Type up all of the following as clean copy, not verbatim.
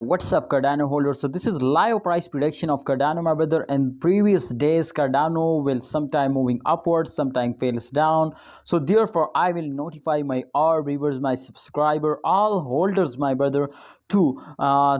What's up, Cardano holders? So this is live price prediction of Cardano, my brother. In previous days, Cardano will sometime moving upwards, sometime fails down. So therefore, I will notify my all viewers, my subscriber, all holders, my brother, to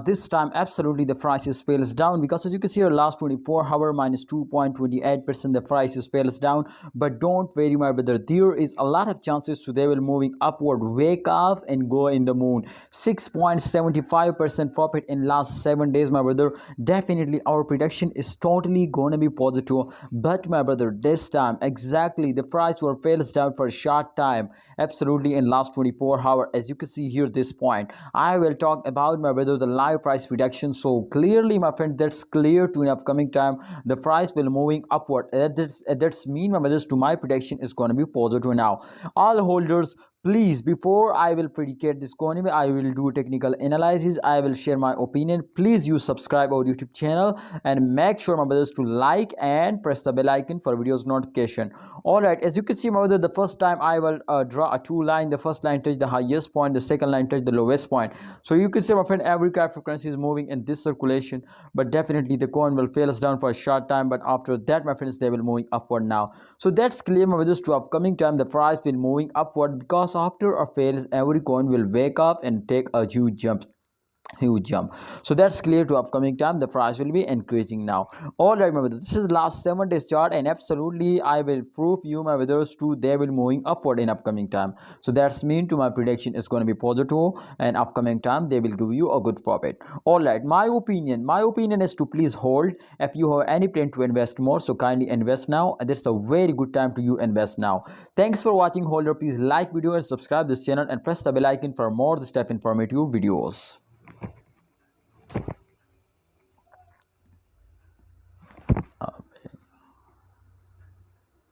this time absolutely the prices fails down, because as you can see here, last 24 hour minus 2.28% the prices fails down. But don't worry, my brother, there is a lot of chances so they will moving upward. Wake up and go in the moon. 6.75% profit in last 7 days, my brother. Definitely our prediction is totally gonna be positive. But my brother, this time exactly the price will fails down for a short time, absolutely in last 24 hour. As you can see here, this point I will talk about, my brother, the live price prediction. So clearly, my friend, that's clear to an upcoming time the price will moving upward. That's mean, my brothers, to my prediction is going to be positive. Now all holders, please, before I will predicate this economy, I will do technical analysis, I will share my opinion. Please you subscribe our YouTube channel and make sure, my brothers, to like and press the bell icon for videos notification. All right, as you can see, my brother, the first time I will draw a two line. The first line touch the highest point, the second line touch the lowest point. So you can see, my friend, every cryptocurrency is moving in this circulation, but definitely the coin will fail us down for a short time, but after that, my friends, they will moving upward now. So that's clear, my brothers, to upcoming time the price will moving upward, because after a fail every coin will wake up and take a huge jump. So that's clear to upcoming time the price will be increasing now. All right, my brothers, this is last 7 days chart, and absolutely I will prove you, my brothers, to they will moving upward in upcoming time. So that's mean to my prediction is going to be positive, and upcoming time they will give you a good profit. All right, my opinion is to please hold. If you have any plan to invest more, so kindly invest now, and that's a very good time to you invest now. Thanks for watching, holder. Please like video and subscribe this channel and press the bell icon for more this type informative videos.